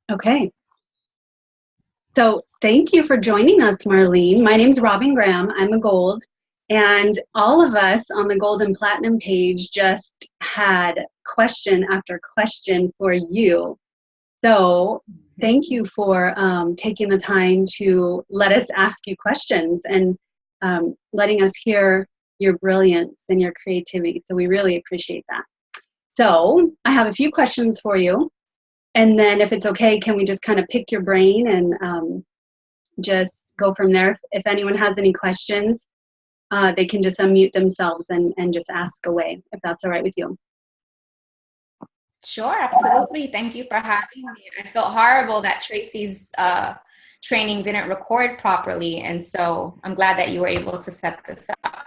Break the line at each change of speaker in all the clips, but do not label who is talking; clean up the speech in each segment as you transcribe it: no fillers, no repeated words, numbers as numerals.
Okay. So thank you for joining us, Marlene. My name's Robin Graham. I'm a gold. And all of us on the gold and platinum page just had question after question for you. So thank you for taking the time to let us ask you questions and letting us hear your brilliance and your creativity. So we really appreciate that. So I have a few questions for you. And then if it's okay, can we just kind of pick your brain and just go from there? If anyone has any questions, they can just unmute themselves and just ask away, if that's all right with you.
Sure, absolutely. Thank you for having me. I felt horrible that Tracy's training didn't record properly. And so I'm glad that you were able to set this up.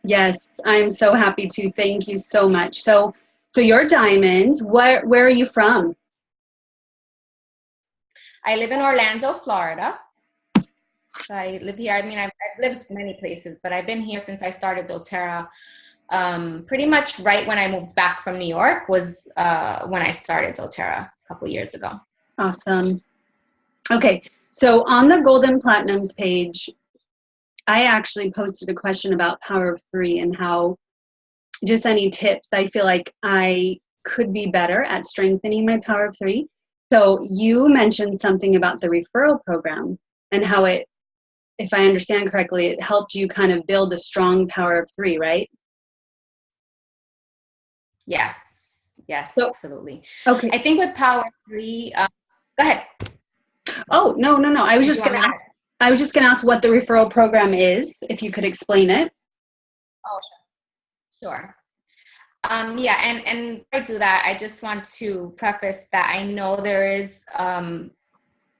Yes, I'm so happy to. Thank you so much. So you're Diamond. Where are you from?
I live in Orlando, Florida. So I live here. I mean, I've lived many places, but I've been here since I started doTERRA. Pretty much right when I moved back from New York was when I started doTERRA a couple years ago.
Awesome. Okay, so on the Gold and Platinums page, I actually posted a question about Power of Three and how just any tips. I feel like I could be better at strengthening my Power of Three. So you mentioned something about the referral program and how it, if I understand correctly, it helped you kind of build a strong Power of Three, right?
Yes,
So,
absolutely.
okay.
I think with Power of Three, go ahead.
Oh, no. I was just going to ask what the referral program is, if you could explain it.
Oh, sure. Yeah, and before I do that, I just want to preface that I know there is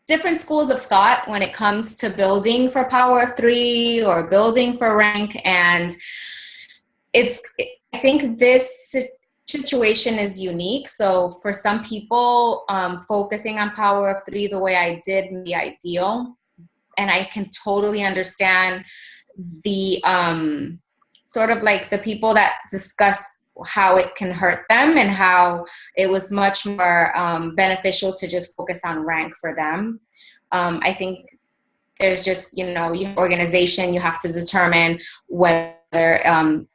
different schools of thought when it comes to building for Power of Three or building for rank, and I think this situation is unique. So for some people, focusing on Power of Three the way I did may be ideal, and I can totally understand the sort of like the people that discuss how it can hurt them and how it was much more beneficial to just focus on rank for them. I think there's just, you have organization, you have to determine whether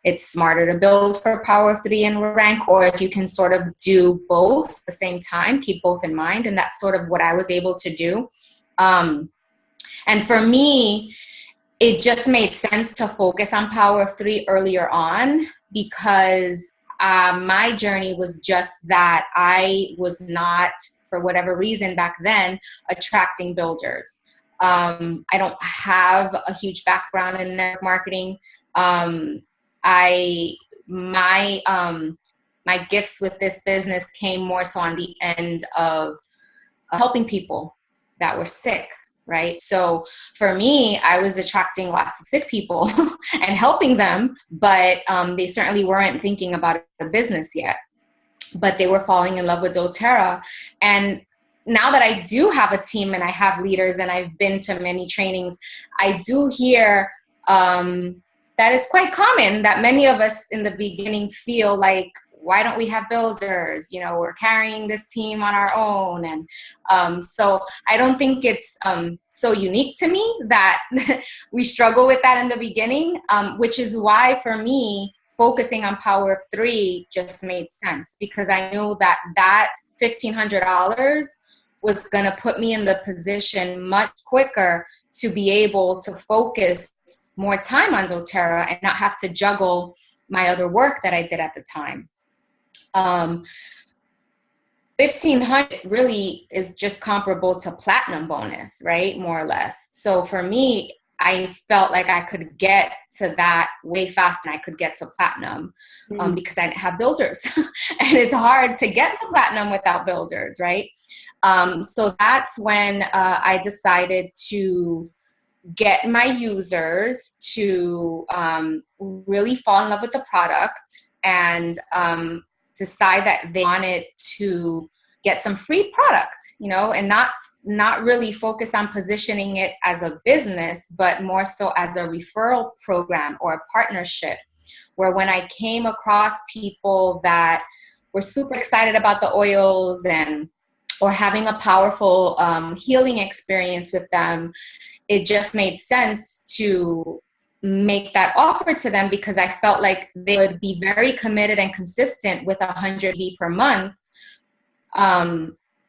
it's smarter to build for Power of Three and rank, or if you can sort of do both at the same time, keep both in mind. And that's sort of what I was able to do. And for me, it just made sense to focus on Power of Three earlier on because my journey was just that I was not, for whatever reason back then, attracting builders. I don't have a huge background in network marketing. My gifts with this business came more so on the end of helping people that were sick. Right. So for me, I was attracting lots of sick people and helping them, but they certainly weren't thinking about a business yet, but they were falling in love with doTERRA. And now that I do have a team and I have leaders and I've been to many trainings, I do hear that it's quite common that many of us in the beginning feel like, why don't we have builders? We're carrying this team on our own. And so I don't think it's so unique to me that we struggle with that in the beginning, which is why for me, focusing on Power of Three just made sense because I knew that $1,500 was going to put me in the position much quicker to be able to focus more time on doTERRA and not have to juggle my other work that I did at the time. 1,500 really is just comparable to platinum bonus, right? More or less. So for me, I felt like I could get to that way faster than I could get to platinum because I didn't have builders. And it's hard to get to platinum without builders, right? So that's when I decided to get my users to really fall in love with the product and decide that they wanted to get some free product, and not really focus on positioning it as a business, but more so as a referral program or a partnership, where when I came across people that were super excited about the oils and or having a powerful healing experience with them, it just made sense to make that offer to them, because I felt like they would be very committed and consistent with 100 V per month.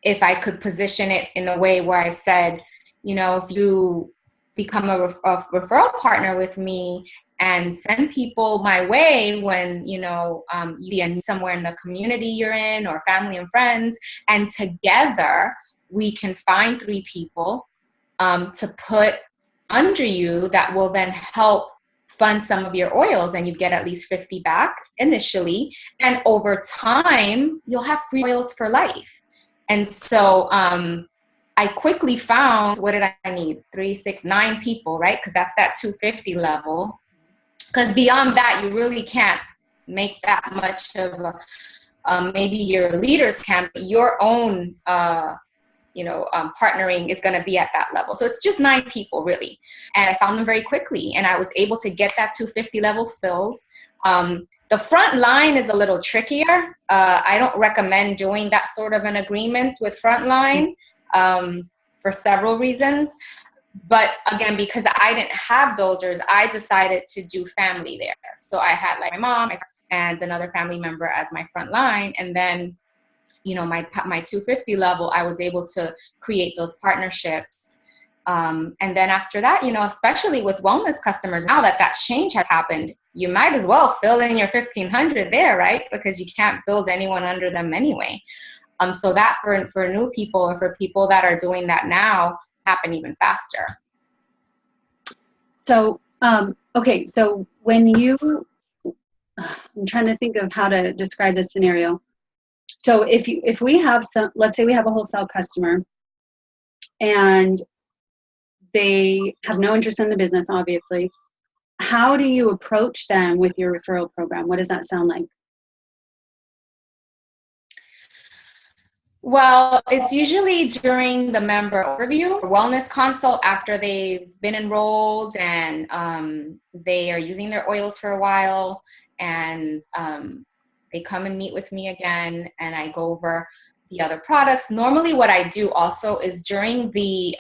If I could position it in a way where I said, you know, if you become a referral partner with me and send people my way when, you know, you see a need somewhere in the community you're in, or family and friends, and together we can find 3 people to put under you that will then help fund some of your oils, and you get at least 50 back initially. And over time, you'll have free oils for life. And so I quickly found, what did I need? 3, 6, 9 people, right? Because that's that 250 level. Because beyond that, you really can't make that much of a, maybe your leaders can, but your own, partnering is going to be at that level. So it's just 9 people really. And I found them very quickly, and I was able to get that 250 level filled. The front line is a little trickier. I don't recommend doing that sort of an agreement with frontline for several reasons. But again, because I didn't have builders, I decided to do family there. So I had like my mom and another family member as my front line. And then, you know, my 250 level, I was able to create those partnerships. And then after that, you know, especially with wellness customers, now that change has happened, you might as well fill in your 1,500 there, right? Because you can't build anyone under them anyway. So that for new people, or for people that are doing that now, happen even faster.
So, okay. So when I'm trying to think of how to describe this scenario. So if we have let's say we have a wholesale customer and they have no interest in the business, obviously, how do you approach them with your referral program? What does that sound like?
Well, it's usually during the member overview or wellness consult, after they've been enrolled and they are using their oils for a while, and they come and meet with me again, and I go over the other products. Normally what I do also is during the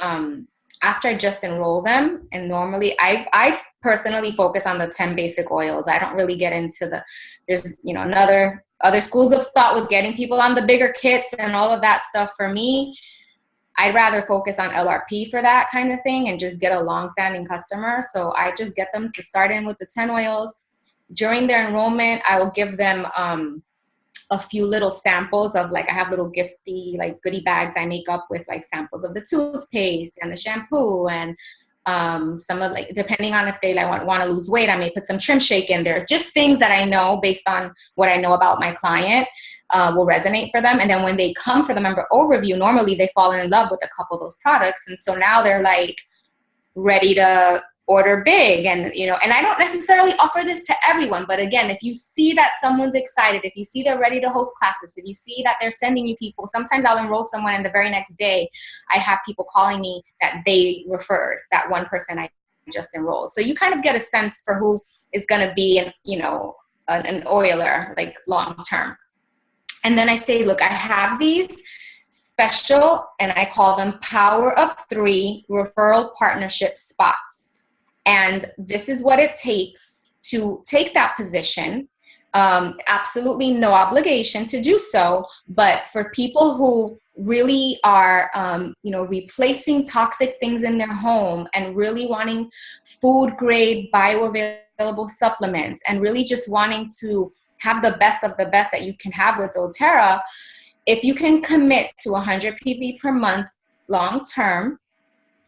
after I just enroll them, and normally I personally focus on the 10 basic oils. I don't really get into there's, you know, other schools of thought with getting people on the bigger kits and all of that stuff. For me, I'd rather focus on LRP for that kind of thing and just get a long-standing customer. So I just get them to start in with the 10 oils. During their enrollment, I will give them a few little samples of, like, I have little gifty, like, goodie bags I make up with, like, samples of the toothpaste and the shampoo, and some of, like, depending on if they want to lose weight, I may put some trim shake in there. Just things that I know, based on what I know about my client, will resonate for them. And then when they come for the member overview, normally they fall in love with a couple of those products, and so now they're like ready to order big. And, you know, and I don't necessarily offer this to everyone, but again, if you see that someone's excited, if you see they're ready to host classes, if you see that they're sending you people, sometimes I'll enroll someone and the very next day I have people calling me that they referred that one person I just enrolled. So you kind of get a sense for who is going to be an oiler, like, long term. And then I say, look, I have these special, and I call them Power of 3 referral partnership spots. And this is what it takes to take that position. Absolutely no obligation to do so. But for people who really are, replacing toxic things in their home, and really wanting food grade bioavailable supplements, and really just wanting to have the best of the best that you can have with doTERRA, if you can commit to 100 PV per month long term,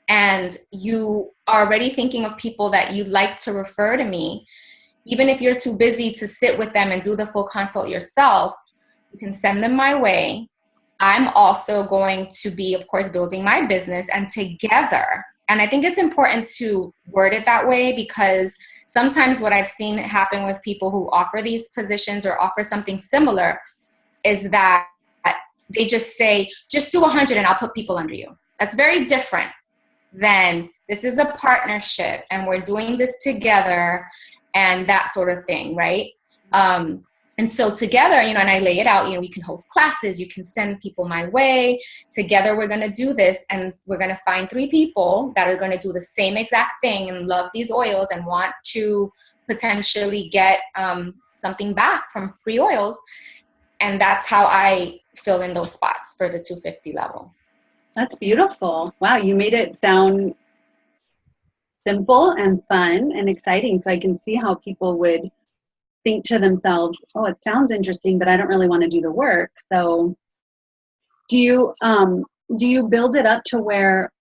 and you are already thinking of people that you'd like to refer to me, even if you're too busy to sit with them and do the full consult yourself, you can send them my way. I'm also going to be, of course, building my business, and together, and I think it's important to word it that way, because sometimes what I've seen happen with people who offer these positions or offer something similar is that they just say, just do 100 and I'll put people under you. That's very different than, this is a partnership and we're doing this together and that sort of thing, right? And so together, and I lay it out, you can host classes, you can send people my way. Together, we're going to do this, and we're going to find 3 people that are going to do the same exact thing and love these oils and want to potentially get something back from free oils. And that's how I fill in those spots for the 250 level.
That's beautiful. Wow, you made it sound simple and fun and exciting. So I can see how people would think to themselves, oh, it sounds interesting, but I don't really want to do the work. So do you build it up to where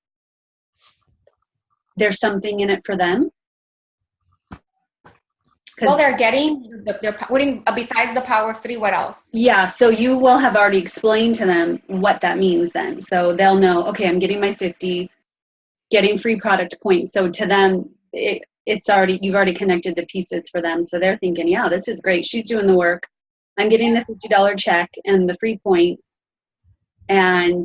there's something in it for them?
Well, they're putting, besides the power of 3, what else?
Yeah, so you will have already explained to them what that means then. So they'll know, okay, I'm getting my 50, getting free product points. So to them, you've already connected the pieces for them. So they're thinking, yeah, this is great. She's doing the work. I'm getting the $50 check and the free points. And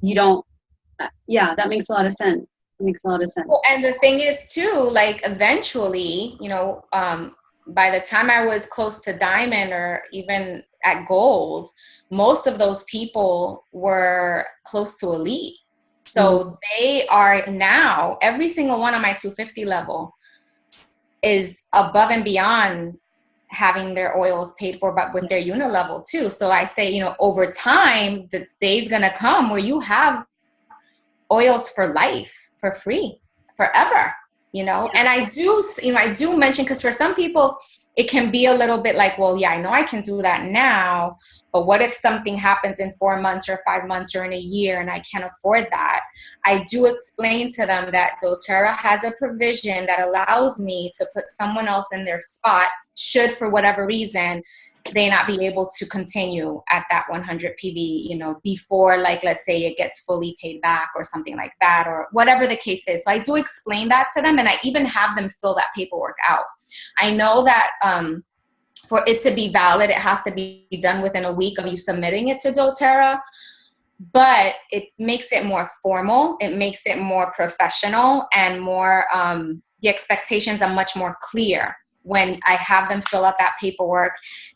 that makes a lot of sense. It makes a lot of sense.
Well, and the thing is too, like eventually, by the time I was close to Diamond or even at Gold, most of those people were close to Elite. So they are now, every single one on my 250 level is above and beyond having their oils paid for, but with their unit level too. So I say, over time, the day's going to come where you have oils for life, for free, forever, And I do mention, because for some people, it can be a little bit like, well, yeah, I know I can do that now, but what if something happens in 4 months or 5 months or in a year and I can't afford that? I do explain to them that doTERRA has a provision that allows me to put someone else in their spot, should for whatever reason they not be able to continue at that 100 PV, before, like, let's say it gets fully paid back or something like that, or whatever the case is. So I do explain that to them, and I even have them fill that paperwork out. I know that for it to be valid, it has to be done within a week of you submitting it to doTERRA, but it makes it more formal. It makes it more professional and more, the expectations are much more clear when I have them fill out that paperwork.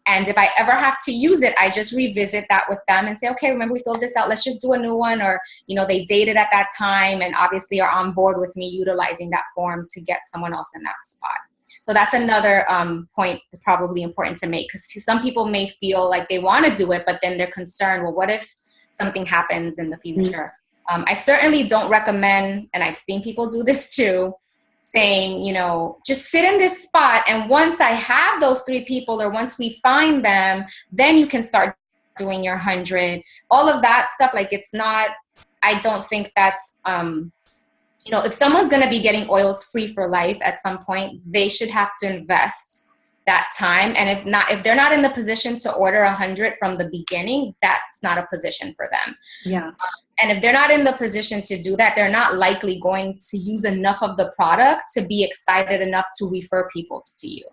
And if I ever have to use it, I just revisit that with them and say, okay, remember we filled this out, let's just do a new one. Or, they dated at that time and obviously are on board with me utilizing that form to get someone else in that spot. So that's another point probably important to make, because some people may feel like they want to do it, but then they're concerned, well, what if something happens in the future? I certainly don't recommend, and I've seen people do this too, saying, just sit in this spot, and once I have those 3 people, or once we find them, then you can start doing your 100. All of that stuff, like, it's not, I don't think that's, if someone's going to be getting oils free for life at some point, they should have to invest that time. And if they're not in the position to order 100 from the beginning, that's not a position for them.
Yeah.
And if they're not in the position to do that, they're not likely going to use enough of the product to be excited enough to refer people to you.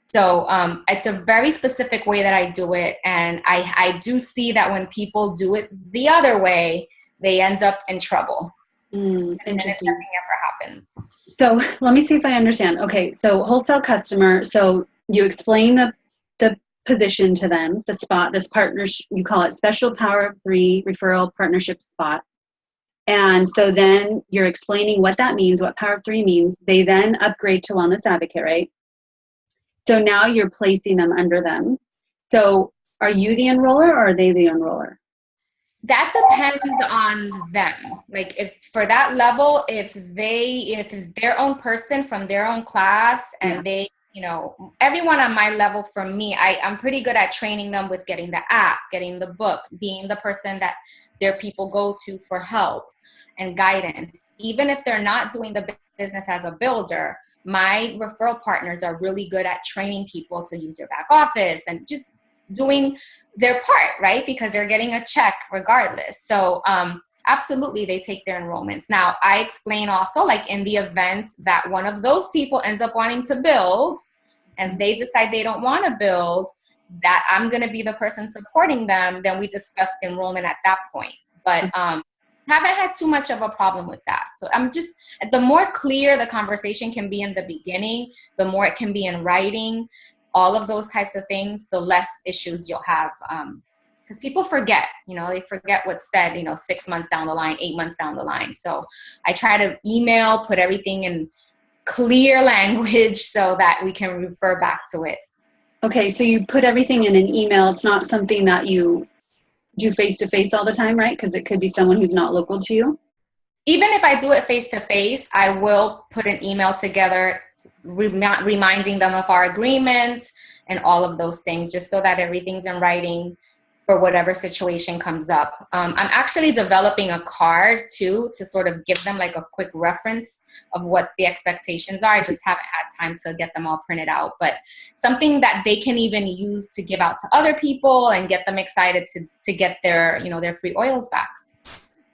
So it's a very specific way that I do it. And I do see that when people do it the other way, they end up in trouble.
Interesting.
And nothing ever happens.
So let me see if I understand. Okay, so wholesale customer, so you explain the position to them, the spot, this partnership, you call it special power of 3 referral partnership spot. And so then you're explaining what that means, what power of 3 means. They then upgrade to wellness advocate, right? So now you're placing them under them. So are you the enroller or are they the enroller?
That depends on them. Like, if for that level, if it's their own person from their own class, and they, everyone on my level, from me, I'm pretty good at training them with getting the app, getting the book, being the person that their people go to for help and guidance. Even if they're not doing the business as a builder, my referral partners are really good at training people to use their back office and just doing their part, right? Because they're getting a check regardless. So absolutely, they take their enrollments. Now, I explain also, like, in the event that one of those people ends up wanting to build and they decide they don't want to build, that I'm going to be the person supporting them, then we discuss enrollment at that point. But haven't had too much of a problem with that. So the more clear the conversation can be in the beginning, the more it can be in writing. all of those types of things, the less issues you'll have. Because people forget, they forget what's said, 6 months down the line, 8 months down the line. So I try to email, put everything in clear language so that we can refer back to it.
Okay, so you put everything in an email. It's not something that you do face-to-face all the time, right? Because it could be someone who's not local to you.
Even if I do it face-to-face, I will put an email together reminding them of our agreement and all of those things, just so that everything's in writing for whatever situation comes up. I'm actually developing a card too, to sort of give them like a quick reference of what the expectations are. I just haven't had time to get them all printed out, but something that they can even use to give out to other people and get them excited to get their, their free oils back.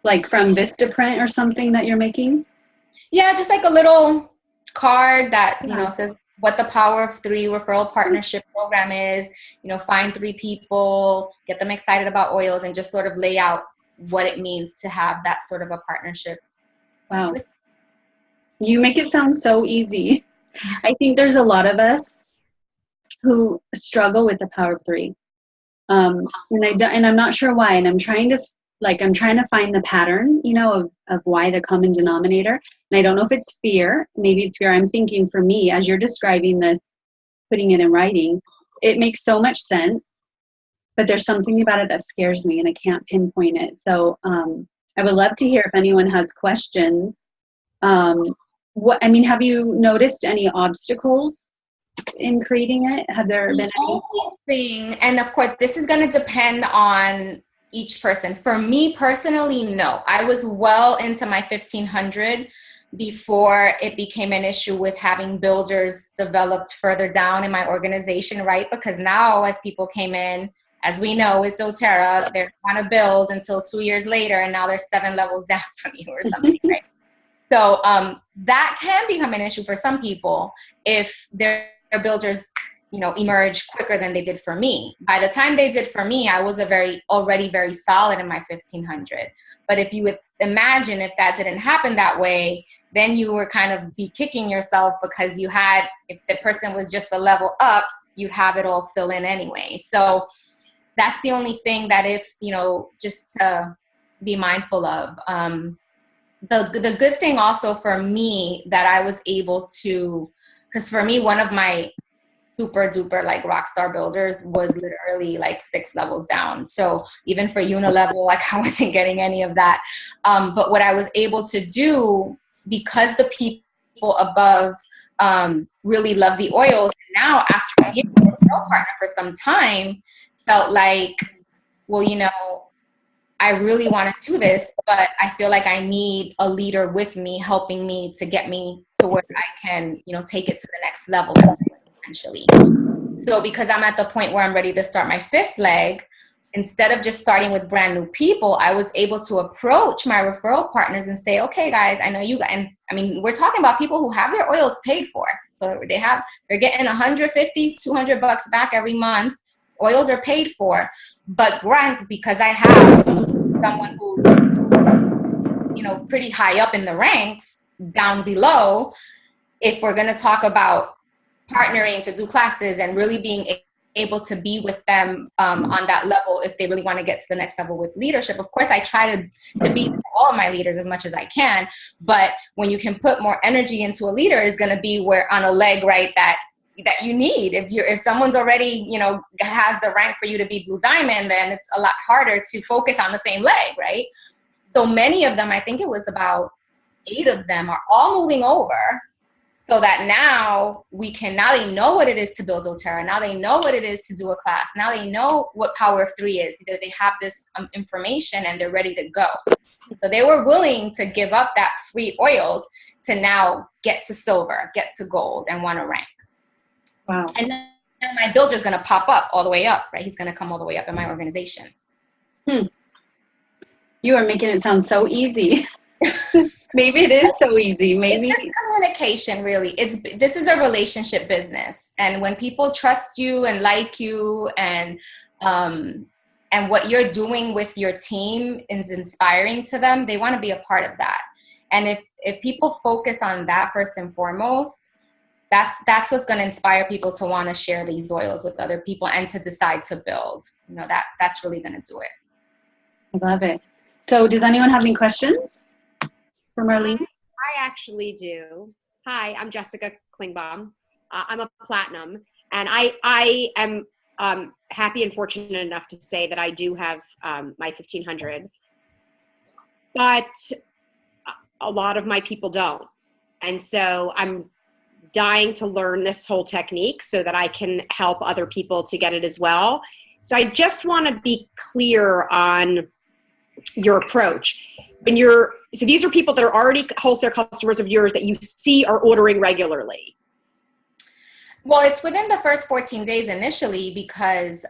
Like from Vistaprint or something that you're making?
Yeah, just like a little card that, says what the Power of 3 referral partnership program is, find 3 people, get them excited about oils, and just sort of lay out what it means to have that sort of a partnership.
Wow. You make it sound so easy. I think there's a lot of us who struggle with the Power of 3. And I'm not sure why. And I'm trying to find the pattern, of why, the common denominator. And I don't know if it's fear. Maybe it's fear. I'm thinking, for me, as you're describing this, putting it in writing, it makes so much sense, but there's something about it that scares me and I can't pinpoint it. So I would love to hear if anyone has questions. Have you noticed any obstacles in creating it? Have there been any?
Only thing, and of course, this is going to depend on each person. For me personally, no. I was well into my 1500 before it became an issue with having builders developed further down in my organization, right? Because now, as people came in, as we know with doTERRA, they're going to build until 2 years later, and now they're 7 levels down from you or something, right? So that can become an issue for some people if their builders emerge quicker than they did for me. By the time they did for me, I was already very solid in my 1500. But if you would imagine if that didn't happen that way, then you were kind of be kicking yourself, because if the person was just a level up, you'd have it all fill in anyway. So that's the only thing that just to be mindful of. The good thing also for me that I was able to, because for me, one of my super duper like rock star builders was literally like 6 levels down. So even for unilevel, like I wasn't getting any of that. But what I was able to do, because the people above really love the oils, and now after being a referral partner for some time, felt like, well, I really want to do this, but I feel like I need a leader with me, helping me to get me to where I can, take it to the next level eventually. So because I'm at the point where I'm ready to start my 5th leg, instead of just starting with brand new people, I was able to approach my referral partners and say, okay, guys, I know you guys, and I mean, we're talking about people who have their oils paid for. So they're getting $150, $200 back every month. Oils are paid for. But Grant, because I have someone who's, pretty high up in the ranks down below, if we're going to talk about partnering to do classes and really being able to be with them on that level, if they really want to get to the next level with leadership. Of course, I try to be with all of my leaders as much as I can, but when you can put more energy into a leader is going to be where on a leg, right, that you need. If someone's already, has the rank for you to be Blue Diamond, then it's a lot harder to focus on the same leg, right? So many of them, I think it was about 8 of them, are all moving over, so that now they know what it is to build doTERRA. Now they know what it is to do a class. Now they know what Power of 3 is. They have this information and they're ready to go. So they were willing to give up that free oils to now get to silver, get to gold, and want to rank.
Wow.
And then my builder's going to pop up all the way up, right? He's going to come all the way up in my organization.
You are making it sound so easy. Maybe it is so easy. Maybe
it's just communication, really. This is a relationship business, and when people trust you and like you, and what you're doing with your team is inspiring to them, they want to be a part of that. And if people focus on that first and foremost, that's what's going to inspire people to want to share these oils with other people and to decide to build. You know, that's really going to do it.
I love it. So does anyone have any questions for Marlene?
I actually do. Hi, I'm Jessica Klingbaum. I'm a platinum, and I am happy and fortunate enough to say that I do have my 1500, but a lot of my people don't. And so I'm dying to learn this whole technique so that I can help other people to get it as well. So I just want to be clear on your approach. So these are people that are already wholesale customers of yours that you see are ordering regularly.
Well, it's within the first 14 days initially because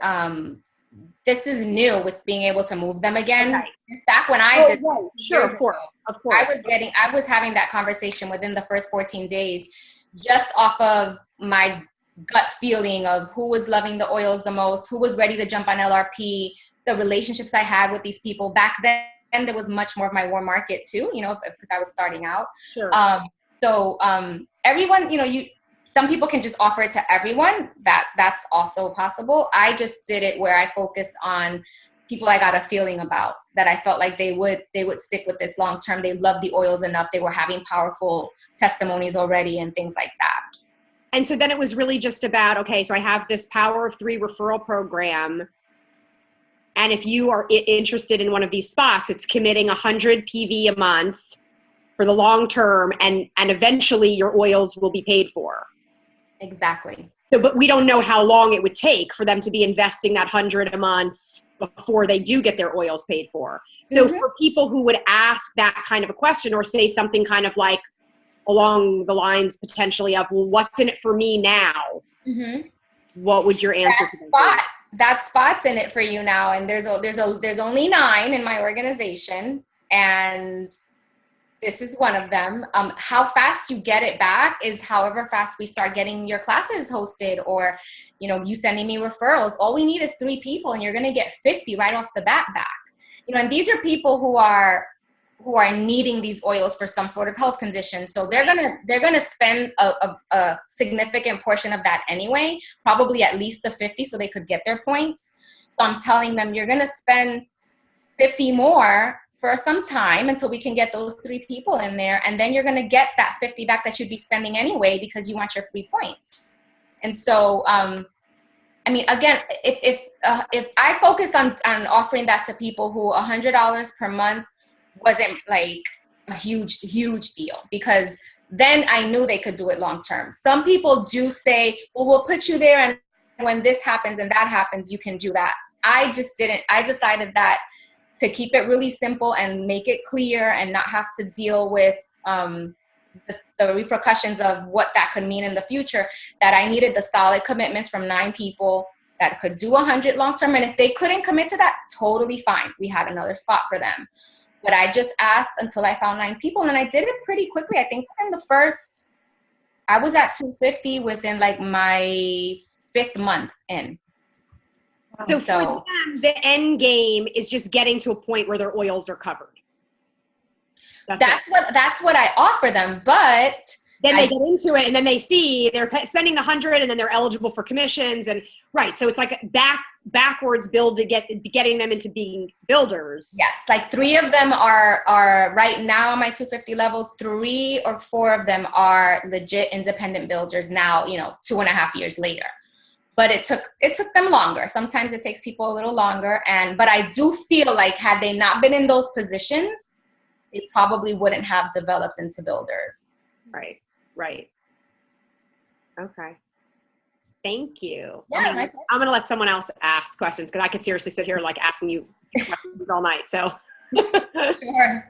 this is new with being able to move them again. Okay. Back when I did,
right. Sure, of course.
I was having that conversation within the first 14 days, just off of my gut feeling of who was loving the oils the most, who was ready to jump on LRP, the relationships I had with these people. Back then, there was much more of my warm market too, you know, because I was starting out.
Sure.
Everyone, you know, some people can just offer it to everyone. That's also possible. I just did it where I focused on people I got a feeling about, that I felt like they would stick with this long term. They loved the oils enough. They were having powerful testimonies already and things like that.
And so then it was really just about, okay, so I have this Power of 3 referral program. And if you are interested in one of these spots, it's committing 100 PV a month for the long term, and eventually your oils will be paid for.
Exactly.
So, but we don't know how long it would take for them to be investing that 100 a month before they do get their oils paid for. So for people who would ask that kind of a question or say something kind of like along the lines potentially of, well, what's in it for me now? What would your answer to them be?
That spot's in it for you now. And there's only 9 in my organization. And this is one of them. How fast you get it back is however fast we start getting your classes hosted, or, you know, you sending me referrals. All we need is 3 people and you're going to get 50 right off the bat back. You know, and these are people who are needing these oils for some sort of health condition. So they're going to spend a significant portion of that anyway, probably at least the 50 so they could get their points. So I'm telling them you're going to spend 50 more for some time until we can get those 3 people in there. And then you're going to get that 50 back that you'd be spending anyway because you want your free points. And so, I mean, again, if I focused on offering that to people who $100 per month wasn't like a huge deal, because then I knew they could do it long term. Some people do say, well, we'll put you there, and when this happens and that happens, you can do that. I just didn't. I decided that to keep it really simple and make it clear and not have to deal with the repercussions of what that could mean in the future, that I needed the solid commitments from 9 people that could do 100 long term. And if they couldn't commit to that, totally fine. We had another spot for them. But I just asked until I found 9 people, and I did it pretty quickly. I think in the first, I was at 250 within like my 5th month in.
So for them, the end game is just getting to a point where their oils are covered. That's
what I offer them, but
then they get into it and then they see they're spending 100 and then they're eligible for commissions, and right. So it's like backwards build to getting them into being builders.
Yes, like 3 of them are right now on my 250 level. 3 or 4 of them are legit independent builders now, you know, 2.5 years later. But it took them longer. Sometimes it takes people a little longer. But I do feel like had they not been in those positions, they probably wouldn't have developed into builders.
Right. Okay. Thank you.
Yeah,
I'm going to let someone else ask questions because I could seriously sit here like asking you questions all night. So.
Sure.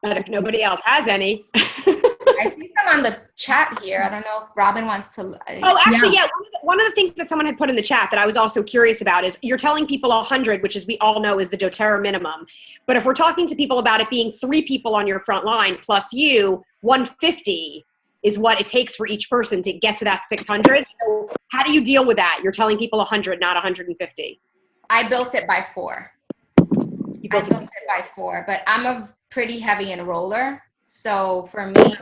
But if nobody else has any.
I see some on the chat here. I don't know if Robin wants to.
Oh, actually, yeah. One of the things that someone had put in the chat that I was also curious about is you're telling people 100, which is we all know is the doTERRA minimum. But if we're talking to people about it being 3 people on your front line plus you, 150 is what it takes for each person to get to that 600. So how do you deal with that? You're telling people 100, not 150.
I built it by 4.
You
I
built
built it by 4, but I'm a pretty heavy enroller. So for me,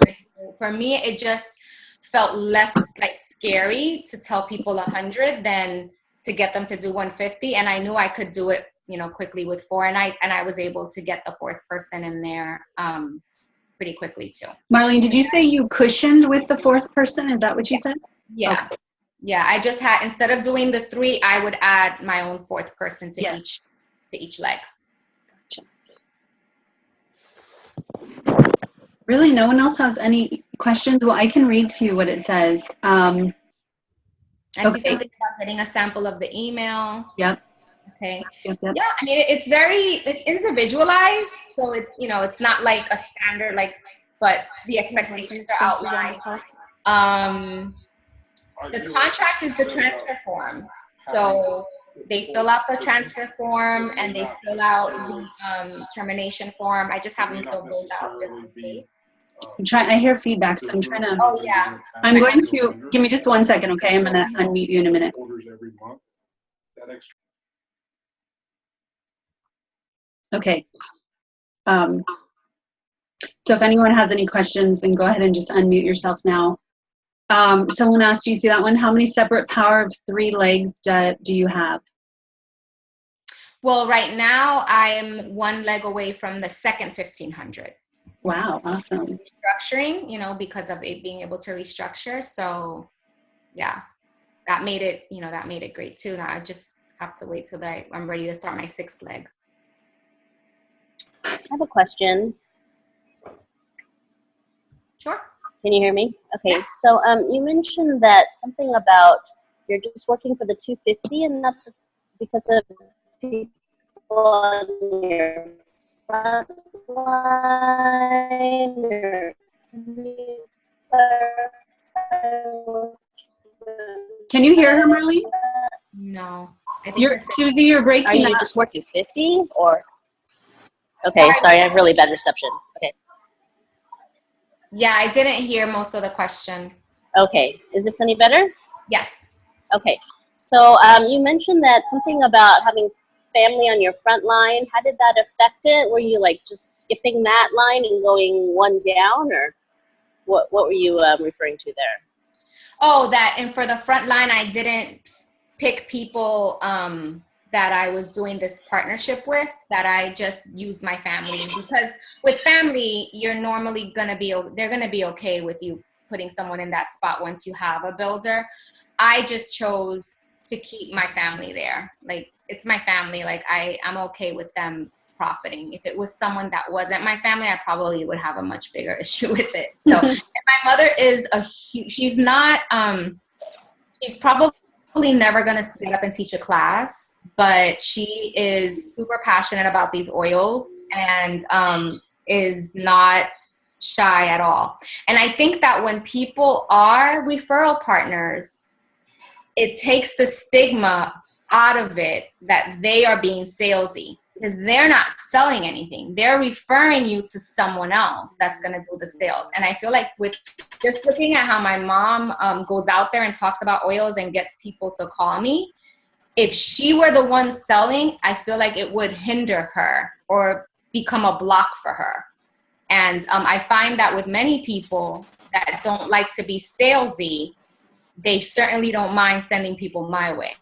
it just felt less like scary to tell people 100 than to get them to do 150. And I knew I could do it, quickly with 4. And I was able to get the 4th person in there pretty quickly too.
Marlene, did you say you cushioned with the 4th person? Is that what you said?
Yeah.
Okay.
Yeah. I just had, instead of doing the 3, I would add my own 4th person to each leg.
Really, no one else has any questions? Well, I can read to you what it says.
I see something about getting a sample of the email.
Yep.
Okay.
Yep.
Yeah, I mean, it's individualized, so it's not like a standard, but the expectations are outlined. The contract is the transfer form, so they fill out the transfer form and they fill out the termination form. I just have them fill those out just in case.
I hear feedback, so I'm trying to.
Oh yeah.
I'm going to give me just 1 second, okay? I'm gonna unmute you in a minute. Okay. So if anyone has any questions, then go ahead and just unmute yourself now. Someone asked, do you see that one? How many separate power of 3 legs do you have?
Well, right now I'm 1 leg away from the second 1500.
Wow, awesome.
Restructuring, because of it being able to restructure. So yeah, that made it great too. Now I just have to wait till I'm ready to start my 6th leg.
I have a question.
Sure.
Can you hear me? Okay.
Yes.
So you mentioned that something about you're just working for the 250 and not because of people on your front line, or
Can you hear her, Marlene?
No. I think
Susie, you're breaking
Are you
up.
just working 50 or? Okay, sorry, I have really bad reception. Okay.
Yeah, I didn't hear most of the question.
Okay, is this any better?
Yes.
Okay, so you mentioned that something about having family on your front line. How did that affect it? Were you like just skipping that line and going 1 down, or what were you referring to there?
Oh, and for the front line, I didn't pick people that I was doing this partnership with, that I just used my family, because with family, you're normally they're going to be okay with you putting someone in that spot once you have a builder. I just chose to keep my family there. Like, it's my family. Like, I'm okay with them profiting. If it was someone that wasn't my family, I probably would have a much bigger issue with it. So my mother is she's not, she's probably never going to get up and teach a class, but she is super passionate about these oils and is not shy at all. And I think that when people are referral partners, it takes the stigma out of it that they are being salesy, because they're not selling anything. They're referring you to someone else that's going to do the sales. And I feel like with just looking at how my mom goes out there and talks about oils and gets people to call me, if she were the one selling, I feel like it would hinder her or become a block for her. And I find that with many people that don't like to be salesy, they certainly don't mind sending people my way.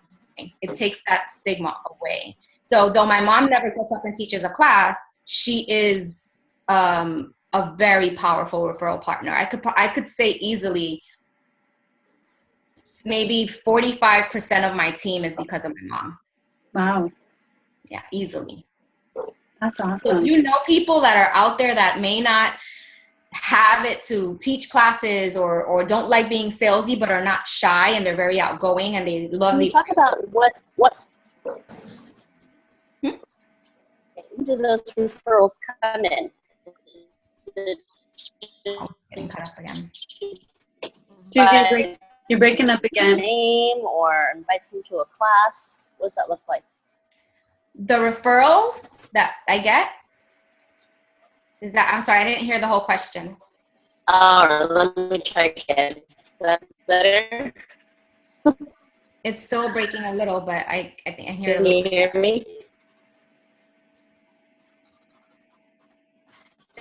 It takes that stigma away. So though my mom never gets up and teaches a class, she is a very powerful referral partner. I could say easily maybe 45% of my team is because of my mom.
Wow.
Yeah, easily.
That's awesome.
So if you know people that are out there that may not have it to teach classes or don't like being salesy but are not shy and they're very outgoing and they love
Can you talk about what do those referrals come in?
Oh, it's getting cut up again.
Susie, you're breaking up again.
Name or invite them to a class. What does that look like?
The referrals that I get? I'm sorry, I didn't hear the whole question.
Let me try again. Is that better?
It's still breaking a little, but I think I hear it a
Can
little
you hear me?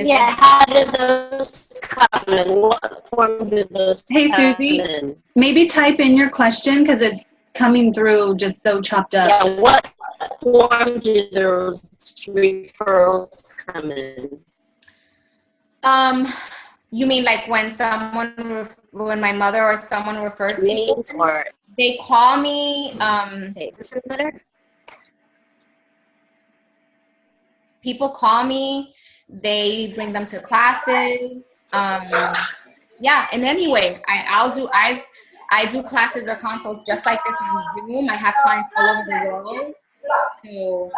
Yeah, how did those come in? What form did those
Hey,
come
Susie,
in?
maybe type in your question because it's coming through just so chopped up.
Yeah, what form do those referrals come in?
You mean like when when my mother or someone refers me,
Or
they call me.
okay, is this better?
People call me. They bring them to classes. Yeah, in any way, I do classes or consults just like this on Zoom. I have clients all over the world. So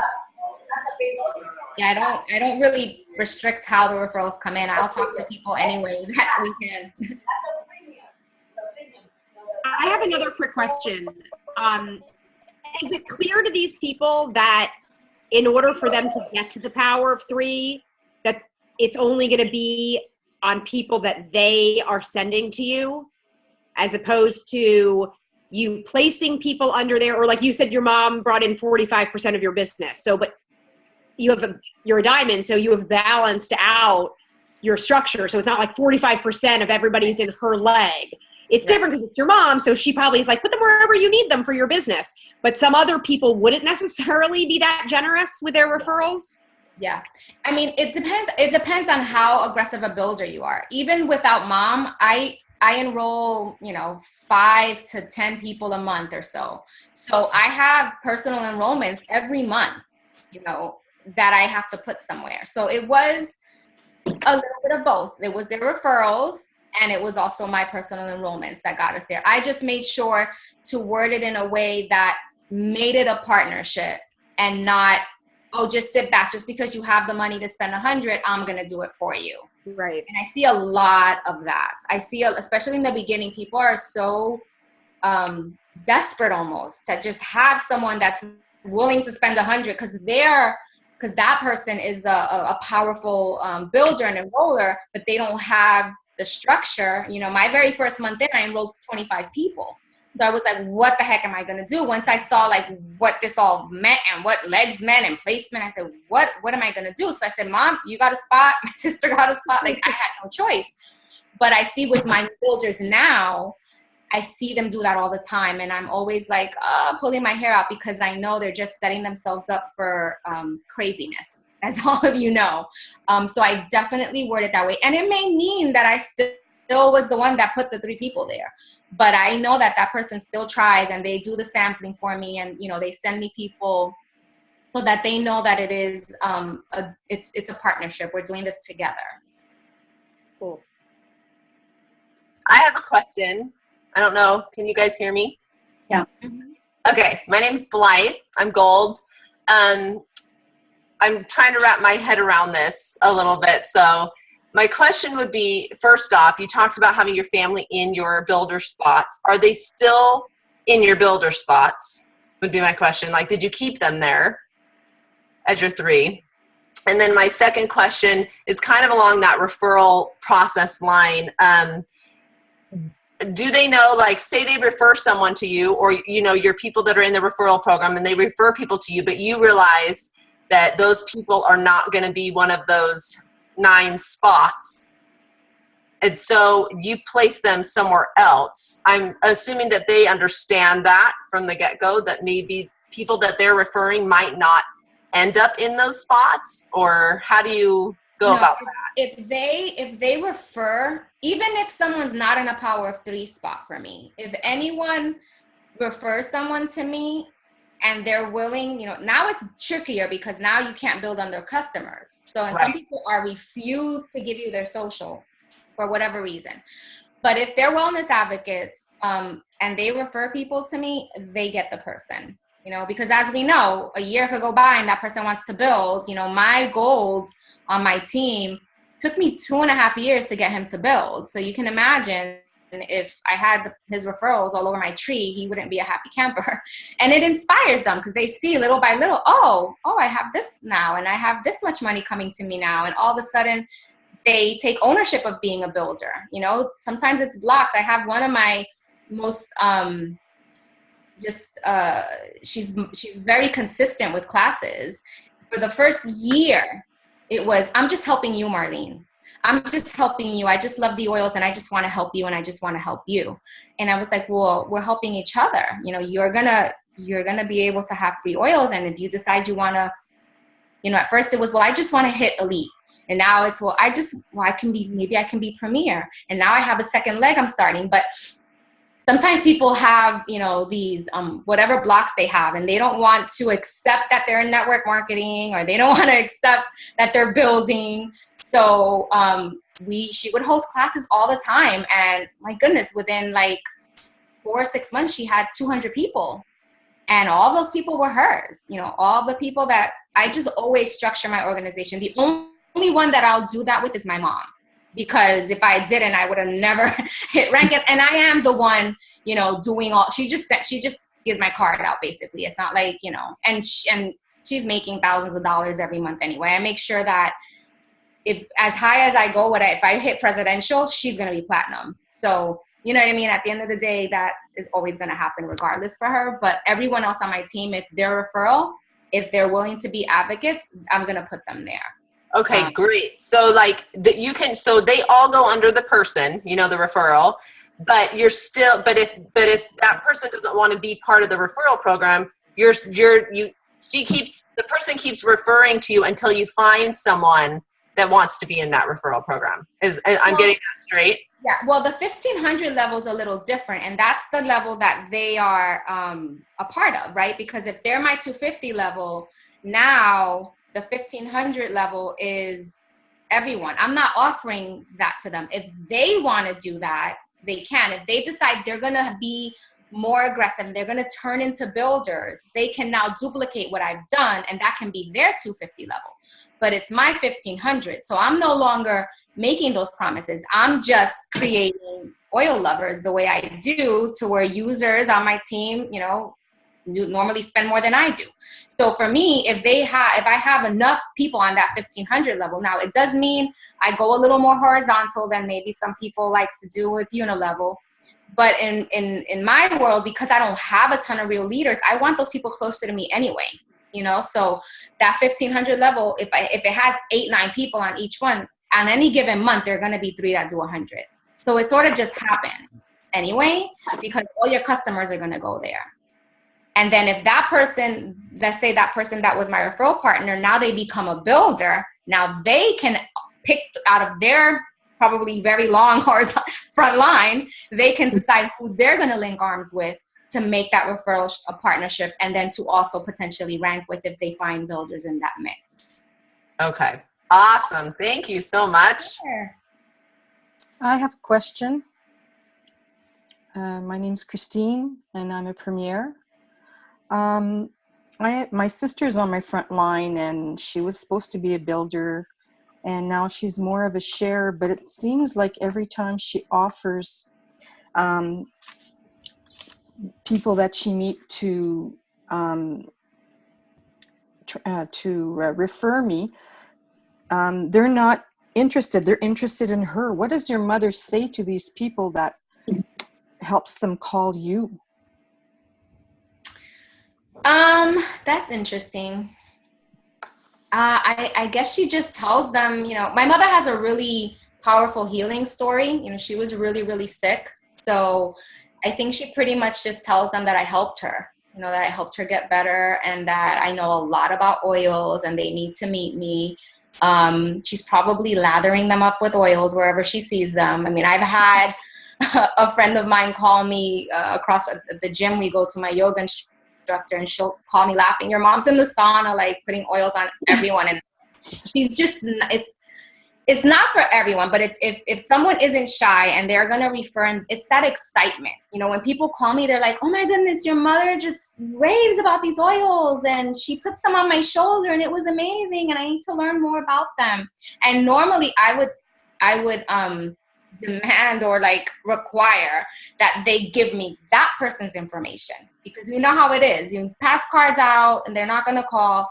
yeah, I don't really restrict how the referrals come in. I'll talk to people any way that we can.
I have another quick question. Is it clear to these people that in order for them to get to the power of 3, that it's only going to be on people that they are sending to you, as opposed to you placing people under there? Or like you said, your mom brought in 45% of your business. So, but you're a diamond, so you have balanced out your structure. So it's not like 45% of everybody's in her leg. It's different because it's your mom, so she probably is like, put them wherever you need them for your business. But some other people wouldn't necessarily be that generous with their referrals.
Yeah. I mean, it depends. It depends on how aggressive a builder you are. Even without mom, I enroll, 5 to 10 people a month or so. So I have personal enrollments every month, that I have to put somewhere. So it was a little bit of both. It was their referrals, and it was also my personal enrollments that got us there. I just made sure to word it in a way that made it a partnership and not, oh, just sit back. Just because you have the money to spend 100, I'm going to do it for you.
Right.
And I see a lot of that. Especially in the beginning, people are so desperate almost to just have someone that's willing to spend 100 because that person is a powerful builder and enroller, but they don't have the structure. My very first month in, I enrolled 25 people. So I was like, what the heck am I going to do? Once I saw like what this all meant and what legs meant and placement, I said, what am I going to do? So I said, Mom, you got a spot. My sister got a spot. Like I had no choice. But I see with my builders now, I see them do that all the time. And I'm always like pulling my hair out because I know they're just setting themselves up for craziness, as all of you know. So I definitely word it that way. And it may mean that I still was the one that put the 3 people there. But I know that person still tries and they do the sampling for me. And, they send me people so that they know that it is, it's a partnership. We're doing this together.
Cool.
I have a question. I don't know. Can you guys hear me?
Yeah.
Okay. My name's Blythe. I'm Gold. I'm trying to wrap my head around this a little bit. So my question would be, first off, you talked about having your family in your builder spots. Are they still in your builder spots? Would be my question. Like, did you keep them there as your 3? And then my second question is kind of along that referral process line. Do they know, like, say they refer someone to you, or, your people that are in the referral program and they refer people to you, but you realize that those people are not going to be one of those 9 spots. And so you place them somewhere else. I'm assuming that they understand that from the get-go, that maybe people that they're referring might not end up in those spots, or how do you go about that?
If they refer, even if someone's not in a power of 3 spot for me, if anyone refers someone to me and they're willing, now it's trickier because now you can't build on their customers. So and some people are refused to give you their social for whatever reason. But if they're wellness advocates and they refer people to me, they get the person. Because as we know, a year could go by and that person wants to build. My Gold on my team took me 2.5 years to get him to build. So you can imagine if I had his referrals all over my tree, he wouldn't be a happy camper. And it inspires them because they see little by little, oh, I have this now and I have this much money coming to me now. And all of a sudden they take ownership of being a builder. Sometimes it's blocks. I have one of my most she's very consistent with classes. For the first year, it was, I'm just helping you, Marlene. I'm just helping you. I just love the oils and I just want to help you and I just want to help you. And I was like, well, we're helping each other. You know, you're going to be able to have free oils. And if you decide you want to, you know, at first it was, well, I just want to hit elite. And now it's, well, maybe I can be premier. And now I have a second leg I'm starting. But sometimes people have, you know, these whatever blocks they have, and they don't want to accept that they're in network marketing, or they don't want to accept that they're building. So she would host classes all the time. And my goodness, within like 4 or 6 months, she had 200 people. And all those people were hers. You know, all the people that I just always structure my organization. The only one that I'll do that with is my mom. Because if I didn't, I would have never hit rank. And I am the one, you know, doing all, she just gives my card out basically. It's not like, you know, and she's making thousands of dollars every month anyway. I make sure that if as high as I go, if I hit presidential, she's going to be platinum. So, you know what I mean? At the end of the day, that is always going to happen regardless for her. But everyone else on my team, it's their referral. If they're willing to be advocates, I'm going to put them there.
Okay, great. So like so they all go under the person, you know, the referral, but if that person doesn't want to be part of the referral program, the person keeps referring to you until you find someone that wants to be in that referral program. I'm getting that straight?
Yeah. Well, the 1500 level is a little different, and that's the level that they are a part of, right? Because if they're my 250 level, now the 1500 level is everyone. I'm not offering that to them. If they want to do that, they can. If they decide they're going to be more aggressive, they're going to turn into builders, they can now duplicate what I've done, and that can be their 250 level. But it's my 1500. So I'm no longer making those promises. I'm just creating oil lovers the way I do, to where users on my team, you know, normally spend more than I do. So for me, if I have enough people on that 1500 level, now it does mean I go a little more horizontal than maybe some people like to do with unilevel. But in my world, because I don't have a ton of real leaders, I want those people closer to me anyway. You know, so that 1500 level, if it has 8-9 people on each one, on any given month, there are going to be 3 that do 100. So it sort of just happens anyway, because all your customers are going to go there. And then if that person, let's say that person that was my referral partner, now they become a builder. Now they can pick out of their probably very long horizontal front line, they can decide who they're going to link arms with to make that referral a partnership, and then to also potentially rank with if they find builders in that mix.
Okay. Awesome. Thank you so much.
Sure.
I have a question. My name's Christine, and I'm a premier. My sister's on my front line, and she was supposed to be a builder, and now she's more of a sharer, but it seems like every time she offers people that she meet to refer me, they're not interested. They're interested in her. What does your mother say to these people that helps them call you?
That's interesting. I guess she just tells them, you know, my mother has a really powerful healing story. You know, she was really, really sick. So I think she pretty much just tells them that I helped her, you know, that I helped her get better, and that I know a lot about oils and they need to meet me. She's probably lathering them up with oils wherever she sees them. I mean, I've had a friend of mine call me across the gym. We go to my yoga instructor, and she'll call me laughing, "Your mom's in the sauna, like putting oils on everyone." And she's just, it's not for everyone, but if someone isn't shy and they're going to refer, and it's that excitement. You know, when people call me, they're like, "Oh my goodness, your mother just raves about these oils, and she put some on my shoulder and it was amazing, and I need to learn more about them." And normally I would demand or like require that they give me that person's information, because we know how it is. You pass cards out and they're not going to call.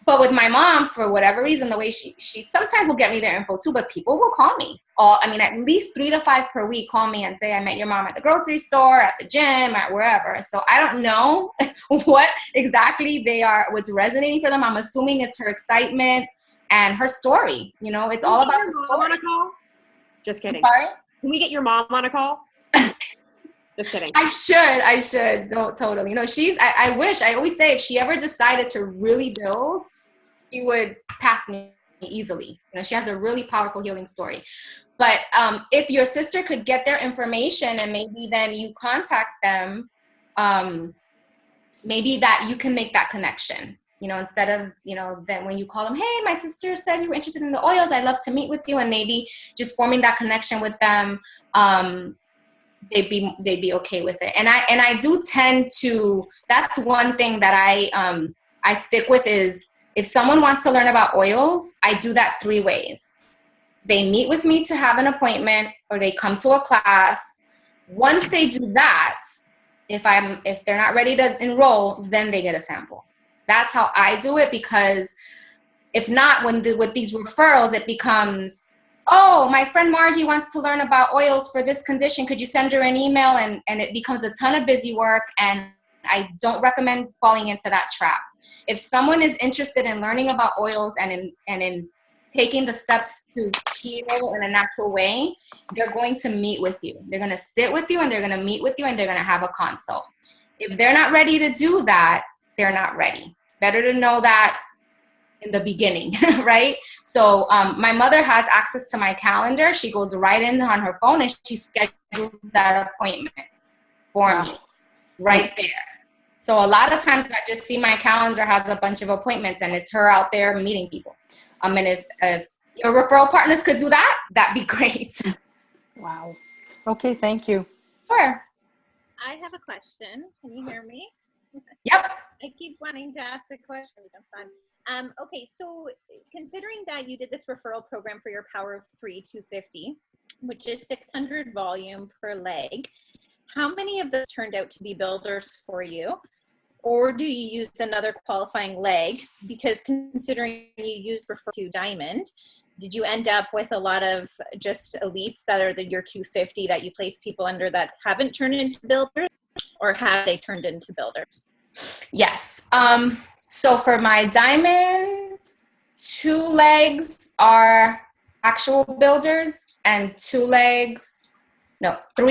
But with my mom, for whatever reason, the way she sometimes will get me their info too, but people will call me. At least 3 to 5 per week call me and say, "I met your mom at the grocery store, at the gym, at wherever." So I don't know what exactly what's resonating for them. I'm assuming it's her excitement. and her story. You know, it's all about the story.
On a call? Just kidding.
Sorry?
Can we get your mom on a call? Just kidding.
I should. Don't, totally. You know, I wish, I always say if she ever decided to really build, she would pass me easily. You know, she has a really powerful healing story. But if your sister could get their information and maybe then you contact them, maybe that you can make that connection, you know, instead of, you know, then when you call them, hey, my sister said you were interested in the oils, I'd love to meet with you, and maybe just forming that connection with them, they'd be okay with it. And I do tend to, that's one thing that I stick with is if someone wants to learn about oils, I do that 3 ways. They meet with me to have an appointment, or they come to a class. Once they do that, if they're not ready to enroll, then they get a sample. That's how I do it, because if not, with these referrals, it becomes, oh, my friend Margie wants to learn about oils for this condition. Could you send her an email? And it becomes a ton of busy work, and I don't recommend falling into that trap. If someone is interested in learning about oils and in taking the steps to heal in a natural way, they're going to meet with you. They're going to sit with you, and they're going to meet with you, and they're going to have a consult. If they're not ready to do that, they're not ready. Better to know that in the beginning, right? So my mother has access to my calendar. She goes right in on her phone and she schedules that appointment for me right there. So a lot of times I just see my calendar has a bunch of appointments and it's her out there meeting people. And if your referral partners could do that, that'd be great.
Wow. Okay, thank you.
Sure.
I have a question. Can you hear me?
Yep.
I keep wanting to ask a question. Okay, so considering that you did this referral program for your Power of 3 250, which is 600 volume per leg, how many of those turned out to be builders for you? Or do you use another qualifying leg? Because considering you used Refer to Diamond, did you end up with a lot of just elites that are your 250 that you place people under that haven't turned into builders, or have they turned into builders?
Yes. So for my Diamond, 2 legs are actual builders and 3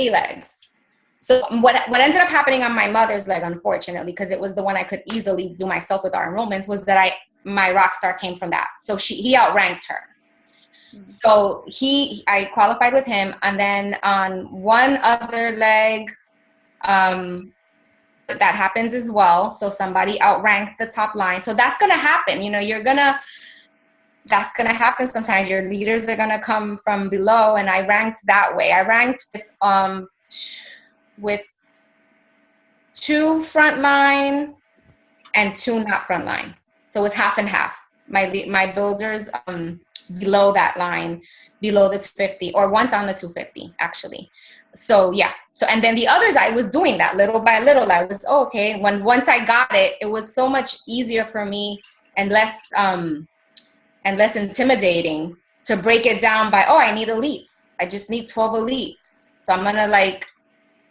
legs. So what ended up happening on my mother's leg, unfortunately, because it was the one I could easily do myself with our enrollments, was that my rock star came from that. So he outranked her. Mm-hmm. So I qualified with him, and then on one other leg, that happens as well. So somebody outranked the top line. So that's going to happen. You know, that's going to happen sometimes. Your leaders are going to come from below, and I ranked that way. I ranked with 2 frontline and 2 not frontline. So it was half and half. My builders below that line, below the 250, or once on the 250 actually. So yeah. So, and then the others, I was doing that little by little. I was, okay. Once I got it, it was so much easier for me and less intimidating to break it down by, I need elites. I just need 12 elites. So I'm going to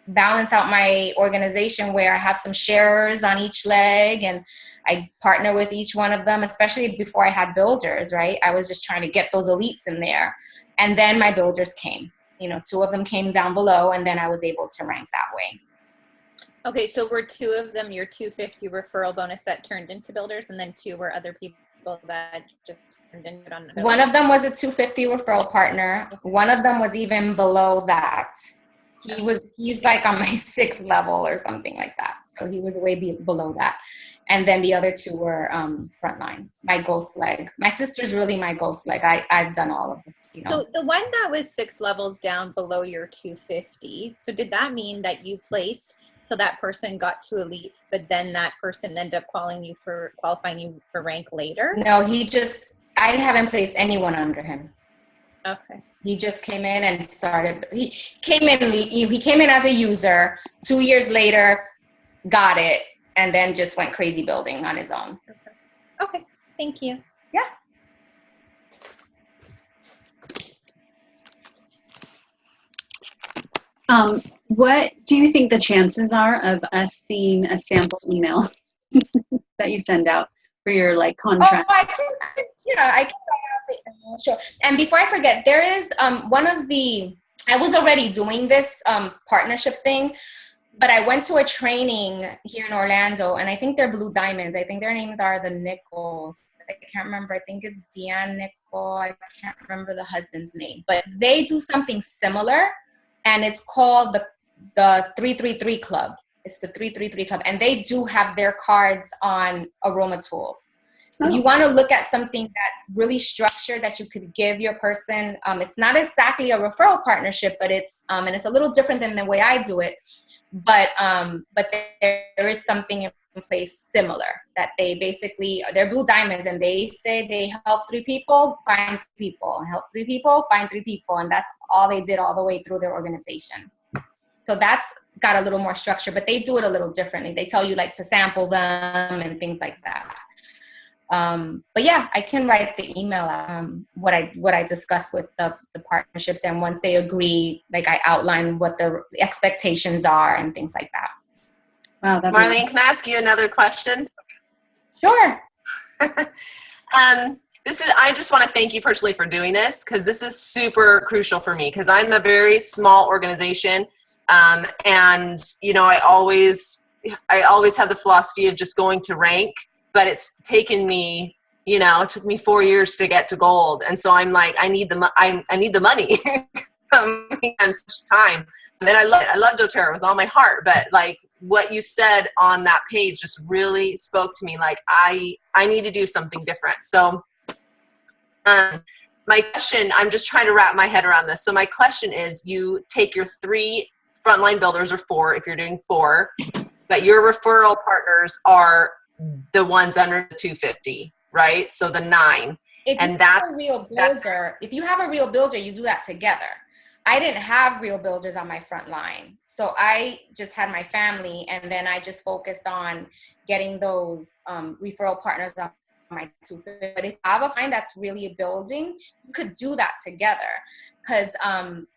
balance out my organization where I have some sharers on each leg, and I partner with each one of them, especially before I had builders, right? I was just trying to get those elites in there. And then my builders came. 2 of them came down below, and then I was able to rank that way.
Okay, so were 2 of them your 250 referral bonus that turned into builders, and then 2 were other people that just turned into builders?
One of them was a 250 referral partner. Okay. One of them was even below that. He's like on my 6th level or something like that. So he was way below that. And then the other 2 were frontline, my ghost leg. My sister's really my ghost leg. I've done all of this,
So the one that was 6 levels down below your 250, so did that mean that you placed so that person got to elite, but then that person ended up qualifying you for rank later?
No, I haven't placed anyone under him.
Okay.
He just came in and started. He came in as a user. 2 years later, got it, and then just went crazy building on his own.
Okay. Thank you.
Yeah.
What do you think the chances are of us seeing a sample email that you send out for your like
Oh,
contract?
I can write out the email, sure. And before I forget, there is I was already doing this partnership thing, but I went to a training here in Orlando, and I think they're Blue Diamonds. I think their names are the Nichols. I can't remember. I think it's Deanne Nicole. I can't remember the husband's name. But they do something similar, and it's called the 333 Club. It's the 333 Club, and they do have their cards on aroma tools. So you want to look at something that's really structured that you could give your person. It's not exactly a referral partnership, but it's and it's a little different than the way I do it. But there is something in place similar that they're Blue Diamonds, and they say they help 3 people, find 3 people, help 3 people, find 3 people, and that's all they did all the way through their organization. So that's got a little more structure, but they do it a little differently. They tell you like to sample them and things like that. But yeah, I can write the email what I discussed with the partnerships, and once they agree, like I outline what the expectations are and things like that.
Wow,
Marlene, can I ask you another question?
Sure.
I just want to thank you personally for doing this, because this is super crucial for me, because I'm a very small organization, and I always have the philosophy of just going to rank. But it's taken me, it took me 4 years to get to gold. And so I'm like, I need the money and such time. And I love it. I love doTERRA with all my heart. But like what you said on that page just really spoke to me. Like I need to do something different. So my question, I'm just trying to wrap my head around this. So my question is, you take your 3 frontline builders, or 4 if you're doing 4, but your referral partners are the ones under 250, right? So the 9.
If you have a real builder, you do that together. I didn't have real builders on my front line. So I just had my family, and then I just focused on getting those referral partners on my 250. But if you have a client that's really building, you could do that together. Because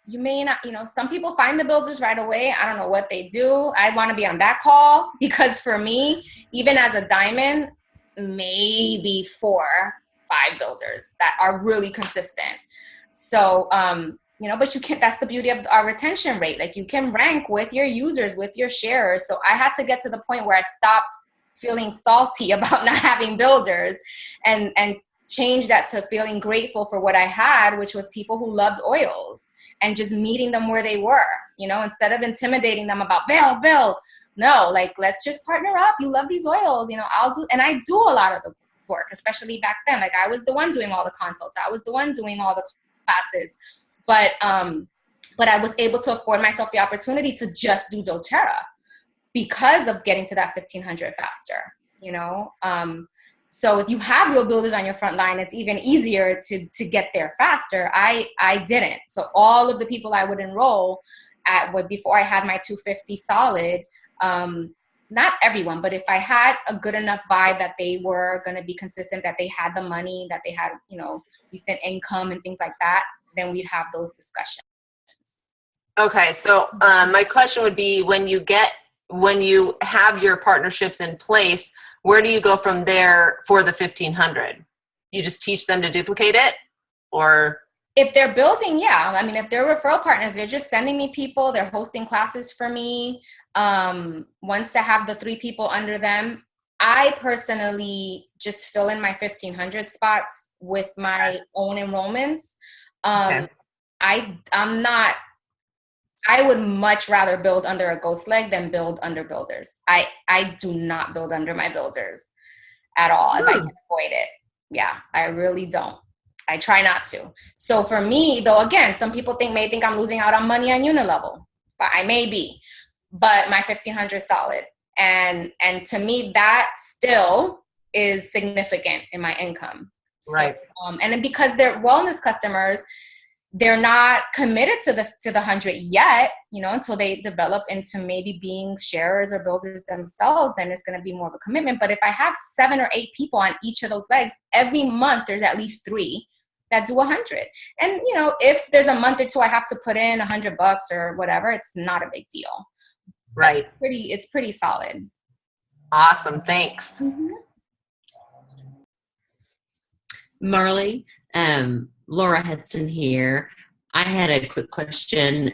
you may not, some people find the builders right away. I don't know what they do. I want to be on that call, because for me, even as a diamond, maybe 4, 5 builders that are really consistent. So, but you can't, that's the beauty of our retention rate. Like you can rank with your users, with your sharers. So I had to get to the point where I stopped feeling salty about not having builders and change that to feeling grateful for what I had, which was people who loved oils, and just meeting them where they were, instead of intimidating them about build. No, like, let's just partner up. You love these oils, I do a lot of the work, especially back then. Like I was the one doing all the consults. I was the one doing all the classes, but I was able to afford myself the opportunity to just do doTERRA because of getting to that 1500 faster, So if you have real builders on your front line, it's even easier to get there faster. I didn't. So all of the people I would enroll before I had my 250 solid, not everyone, but if I had a good enough vibe that they were going to be consistent, that they had the money, that they had, decent income and things like that, then we'd have those discussions.
Okay. So my question would be, when you have your partnerships in place, where do you go from there for the 1500? You just teach them to duplicate it, or?
If they're building, yeah. I mean, if they're referral partners, they're just sending me people. They're hosting classes for me. Once they have the 3 people under them, I personally just fill in my 1500 spots with my own enrollments. Okay. I would much rather build under a ghost leg than build under builders. I do not build under my builders at all if I can avoid it. Yeah, I really don't. I try not to. So for me, though, again, some people may think I'm losing out on money on Unilevel, but I may be. But my 1500 solid. And to me, that still is significant in my income.
Right.
So, and then because they're wellness customers, they're not committed to the 100 yet, until they develop into maybe being sharers or builders themselves, then it's going to be more of a commitment. But if I have 7 or 8 people on each of those legs, every month there's at least 3 that do 100. And, if there's a month or 2 I have to put in $100 or whatever, it's not a big deal.
Right.
It's pretty solid.
Awesome. Thanks.
Mm-hmm.
Marley, Laura Hudson here. I had a quick question.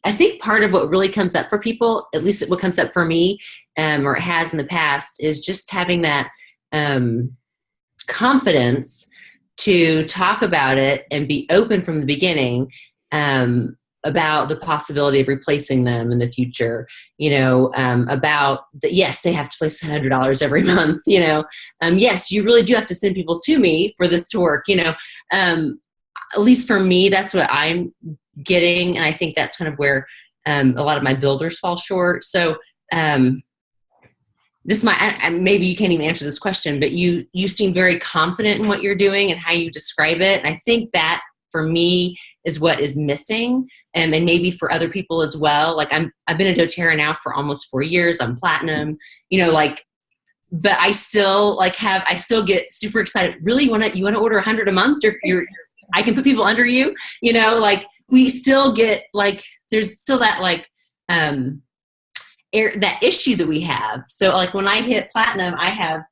I think part of what really comes up for people, at least what comes up for me, or it has in the past, is just having that confidence to talk about it and be open from the beginning about the possibility of replacing them in the future. About yes, they have to place $100 every month. Yes, you really do have to send people to me for this to work. At least for me, that's what I'm getting, and I think that's kind of where a lot of my builders fall short. So this might, maybe you can't even answer this question, but you seem very confident in what you're doing and how you describe it, and I think that for me is what is missing, and maybe for other people as well. Like I've been a doTERRA now for almost 4 years. I'm platinum, but I still I still get super excited. Really, you want to order 100 a month? I can put people under you, we still get there's still that that issue that we have. So when I hit platinum, I have,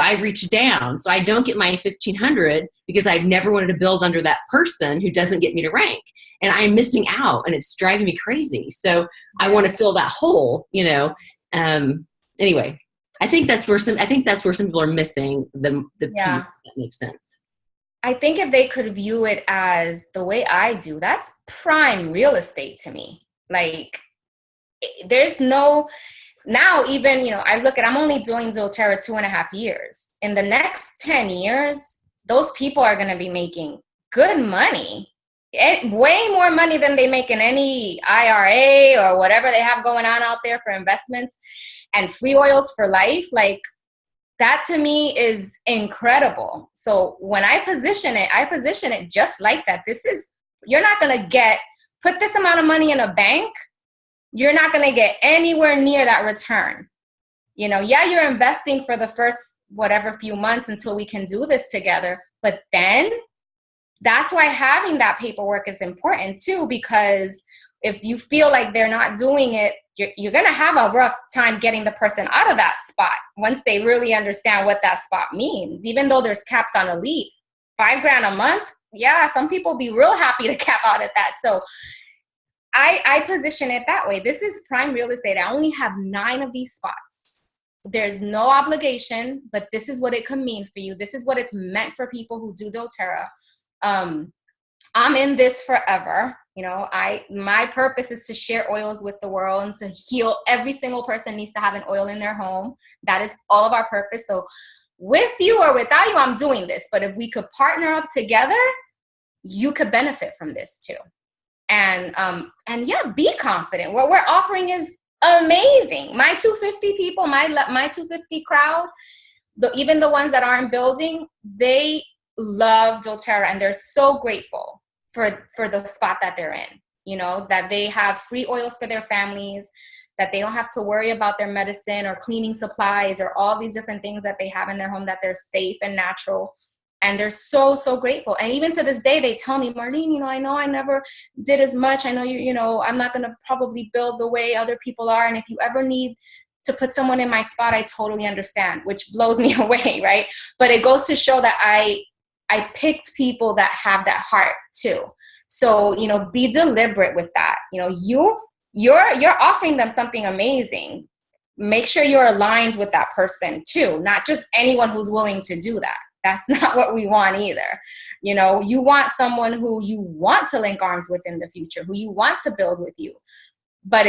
I reach down. So I don't get my 1,500 because I've never wanted to build under that person who doesn't get me to rank. And I'm missing out and it's driving me crazy. So I want to fill that hole, anyway, I think that's where some people are missing the piece. That makes sense.
I think if they could view it as the way I do, that's prime real estate to me. There's no, now even, I'm only doing doTERRA 2.5 years. In the next 10 years, those people are going to be making good money, way more money than they make in any IRA or whatever they have going on out there for investments, and free oils for life. That to me is incredible. So when I position it just like that. You're not going to put this amount of money in a bank. You're not going to get anywhere near that return. You're investing for the first few months until we can do this together. But then that's why having that paperwork is important too, because if you feel like they're not doing it, you're going to have a rough time getting the person out of that spot once they really understand what that spot means. Even though there's caps on elite, $5,000 a month. Yeah, some people be real happy to cap out at that. So I position it that way. This is prime real estate. I only have 9 of these spots. There's no obligation, but this is what it can mean for you. This is what it's meant for people who do doTERRA. I'm in this forever. My purpose is to share oils with the world and to heal. Every single person needs to have an oil in their home. That is all of our purpose. So with you or without you, I'm doing this. But if we could partner up together, you could benefit from this too. And be confident. What we're offering is amazing. My 250 people, my 250 crowd, even the ones that aren't building, they love doTERRA and they're so grateful for the spot that they're in, that they have free oils for their families, that they don't have to worry about their medicine or cleaning supplies or all these different things that they have in their home, that they're safe and natural. And they're so, so grateful. And even to this day, they tell me, Marlene, I know I never did as much. I know I'm not going to probably build the way other people are. And if you ever need to put someone in my spot, I totally understand, which blows me away, right? But it goes to show that I picked people that have that heart too. So, be deliberate with that. You're offering them something amazing. Make sure you're aligned with that person too, not just anyone who's willing to do that. That's not what we want either. You want someone who you want to link arms with in the future, who you want to build with you, but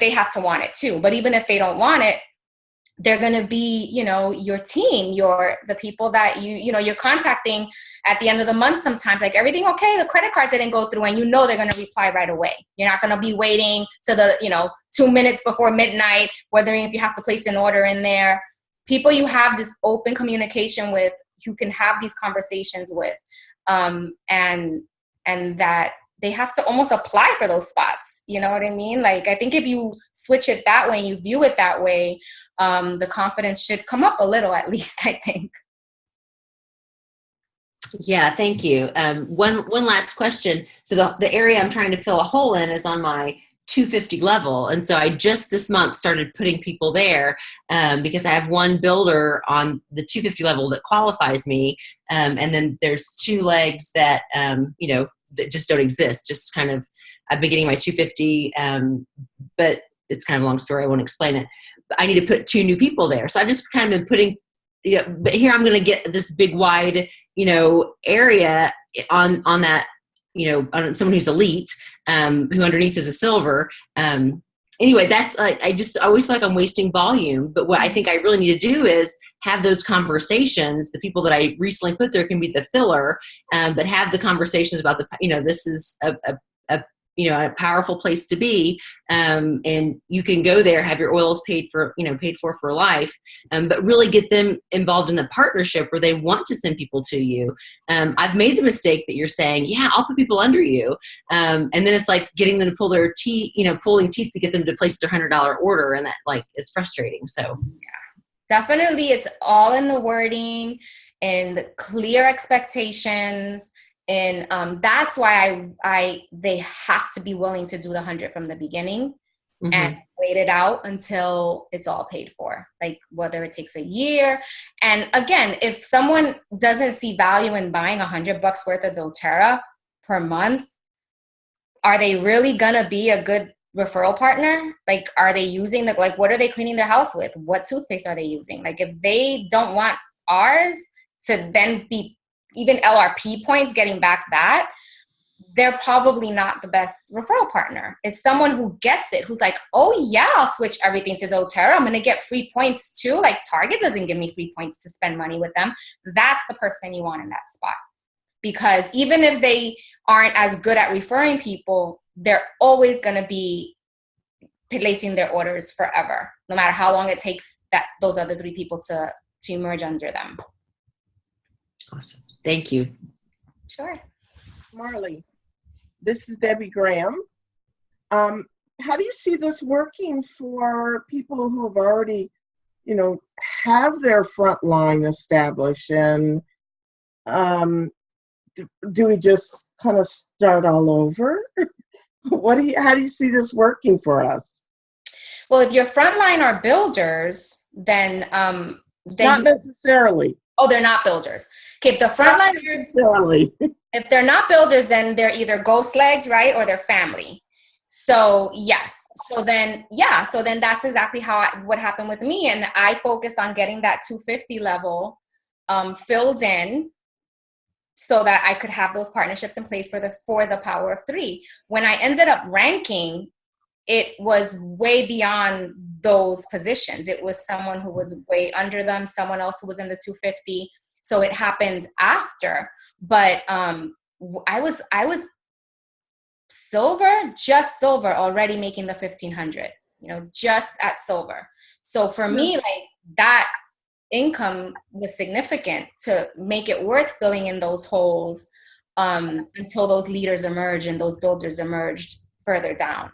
they have to want it too. But even if they don't want it, they're going to be, your team, the people that you're contacting at the end of the month sometimes, everything okay, the credit card didn't go through, and they're going to reply right away. You're not going to be waiting to the, 2 minutes before midnight, wondering if you have to place an order in there. People you have this open communication with, you can have these conversations with, and that they have to almost apply for those spots. You know what I mean? I think if you switch it that way and you view it that way, the confidence should come up a little, at least, I think.
Yeah, thank you. One last question. So the area I'm trying to fill a hole in is on my 250 level. And so I just this month started putting people there because I have one builder on the 250 level that qualifies me. And then there's 2 legs that, that just don't exist. Just kind of, I've been getting my 250, but it's kind of a long story. I won't explain it. But I need to put 2 new people there. So I've just kind of been putting, but here I'm going to get this big wide, area on that, on someone who's elite, who underneath is a silver. Anyway, that's like, I always feel like I'm wasting volume. But what I think I really need to do is have those conversations. The people that I recently put there can be the filler, but have the conversations about this is a powerful place to be. And you can go there, have your oils paid for life, but really get them involved in the partnership where they want to send people to you. I've made the mistake that you're saying, yeah, I'll put people under you. And then it's like getting them to pull their teeth, pulling teeth to get them to place their $100 order. And that is frustrating. So
yeah, definitely. It's all in the wording and the clear expectations. And that's why they have to be willing to do the 100 from the beginning, mm-hmm. and wait it out until it's all paid for, like whether it takes a year. And again, if someone doesn't see value in buying $100 worth of doTERRA per month, are they really gonna be a good referral partner? Like, are they using what are they cleaning their house with? What toothpaste are they using? Like, if they don't want ours to then be even LRP points, getting back that, they're probably not the best referral partner. It's someone who gets it, who's like, oh yeah, I'll switch everything to doTERRA. I'm going to get free points too. Like, Target doesn't give me free points to spend money with them. That's the person you want in that spot. Because even if they aren't as good at referring people, they're always going to be placing their orders forever, no matter how long it takes those other 3 people to emerge under them.
Awesome. Thank you.
Sure.
Marley, this is Debbie Graham. How do you see this working for people who have already, have their front line established? And do we just kind of start all over? How do you see this working for us?
Well, if your frontline are builders, then
not necessarily.
Oh, they're not builders. Okay, if the frontline, if they're not builders, then they're either ghost legs, right, or they're family. So yes. So then that's exactly what happened with me, and I focused on getting that 250 level filled in, so that I could have those partnerships in place for the power of 3. When I ended up ranking, it was way beyond those positions. It was someone who was way under them, someone else who was in the 250. So it happened after. But I was silver, just silver, already making the 1,500, just at silver. So for me, like, that income was significant to make it worth filling in those holes until those leaders emerge and those builders emerged further down.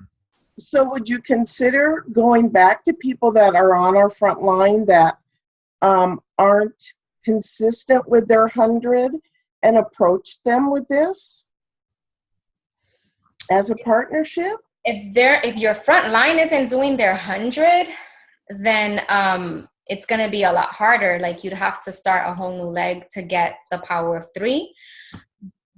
So would you consider going back to people that are on our front line that aren't consistent with their 100 and approach them with this as a partnership?
If your front line isn't doing their 100, then it's going to be a lot harder. Like, you'd have to start a whole new leg to get the power of 3.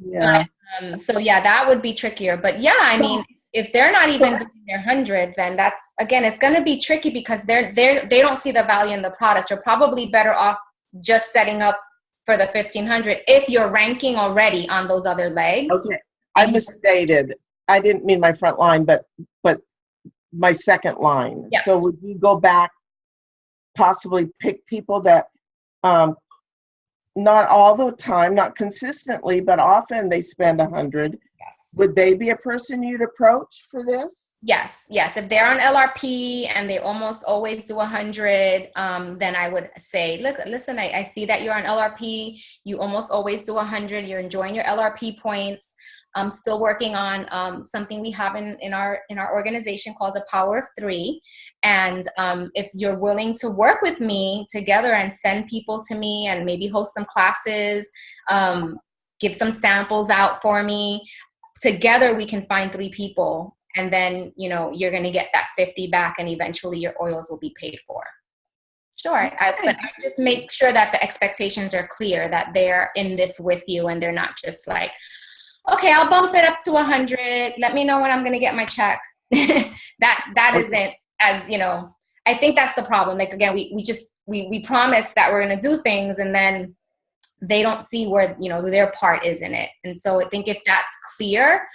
Yeah.
But, so yeah, that would be trickier. But yeah, I mean, if they're not even doing their 100, then that's, again, it's going to be tricky because they don't see the value in the product. You're probably better off just setting up for the 1,500 if you're ranking already on those other legs.
Okay, I misstated. I didn't mean my front line, but my second line. Yeah. So would you go back, possibly pick people that not all the time, not consistently, but often they spend 100.
Yes.
Would they be a person you'd approach for this?
Yes. If they're on LRP and they almost always do 100, then I would say, listen, I see that you're on LRP. You almost always do 100. You're enjoying your LRP points. I'm still working on something we have in our organization called the Power of 3. And if you're willing to work with me together and send people to me and maybe host some classes, give some samples out for me, together we can find 3 people and then, you know, you're going to get that 50 back, and eventually your oils will be paid for. Sure. But I just make sure that the expectations are clear, that they're in this with you, and they're not just like, okay, I'll bump it up to 100. Let me know when I'm going to get my check. that isn't, as you know, I think that's the problem. Like, again, we promise that we're going to do things, and then they don't see where, you know, their part is in it. And so I think if that's clear,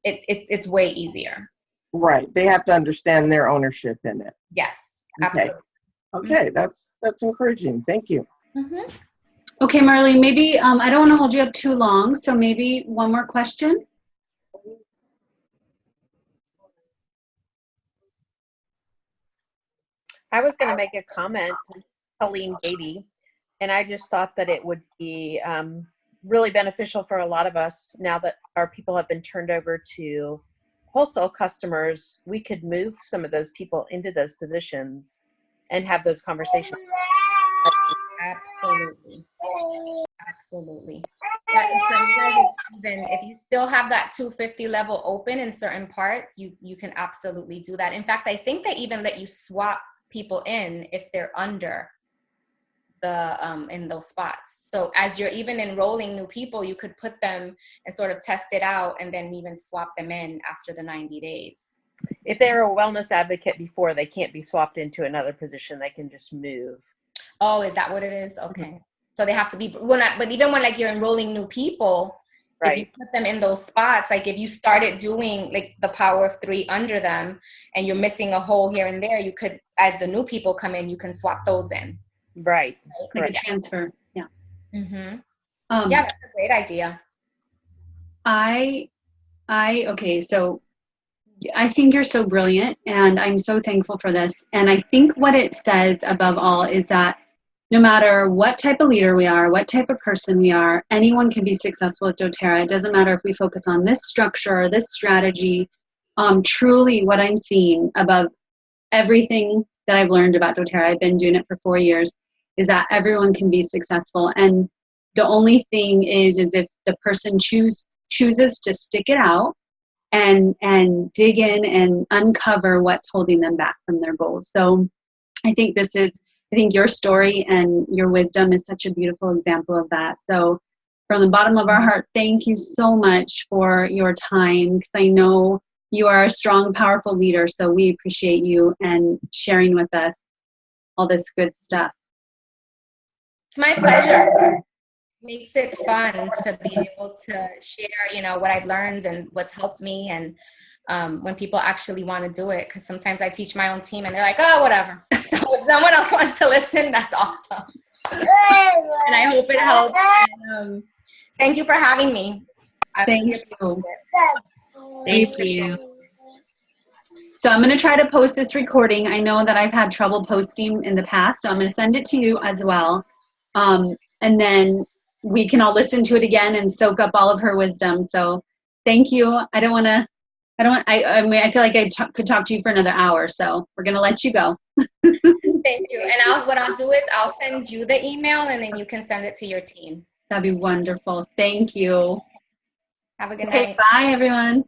it's way easier.
Right. They have to understand their ownership in it.
Yes,
Okay.
absolutely.
Okay. That's encouraging. Thank you.
Mm-hmm.
Okay, Marlene, maybe, I don't want to hold you up too long, so maybe one more question.
I was going to make a comment, Colleen Gady, and I just thought that it would be really beneficial for a lot of us now that our people have been turned over to wholesale customers. We could move some of those people into those positions and have those conversations.
Absolutely. Absolutely. Yeah, even if you still have that 250 level open in certain parts, you can absolutely do that. In fact, I think they even let you swap people in if they're under the in those spots. So as you're even enrolling new people, you could put them and sort of test it out, and then even swap them in after the 90 days.
If they're a wellness advocate before, they can't be swapped into another position. They can just move.
Oh, is that what it is? Okay. So they have to be, but even when like you're enrolling new people,
right,
if you put them in those spots, like if you started doing like the power of 3 under them and you're missing a hole here and there, you could, as the new people come in, you can swap those in.
Right.
Like a transfer. Yeah.
Mm-hmm. Yeah, that's a great idea.
Okay, so I think you're so brilliant, and I'm so thankful for this. And I think what it says above all is that no matter what type of leader we are, what type of person we are, anyone can be successful at doTERRA. It doesn't matter if we focus on this structure or this strategy. Truly, what I'm seeing above everything that I've learned about doTERRA, I've been doing it for 4 years, is that everyone can be successful. And the only thing is if the person chooses to stick it out and dig in and uncover what's holding them back from their goals. So I think your story and your wisdom is such a beautiful example of that. So from the bottom of our heart, thank you so much for your time, because I know you are a strong, powerful leader. So we appreciate you and sharing with us all this good stuff.
It's my pleasure. Makes it fun to be able to share, you know, what I've learned and what's helped me, and when people actually want to do it, because sometimes I teach my own team and they're like, oh, whatever. So if someone else wants to listen, that's awesome. And I hope it helps. And, thank you for having me.
Thank you.
Thank you.
So I'm going to try to post this recording. I know that I've had trouble posting in the past, so I'm going to send it to you as well. And then we can all listen to it again and soak up all of her wisdom. So thank you. I feel like I could talk to you for another hour, so we're going to let you go.
Thank you. And what I'll do is I'll send you the email, and then you can send it to your team.
That'd be wonderful. Thank you.
Have a good
night. Bye, everyone.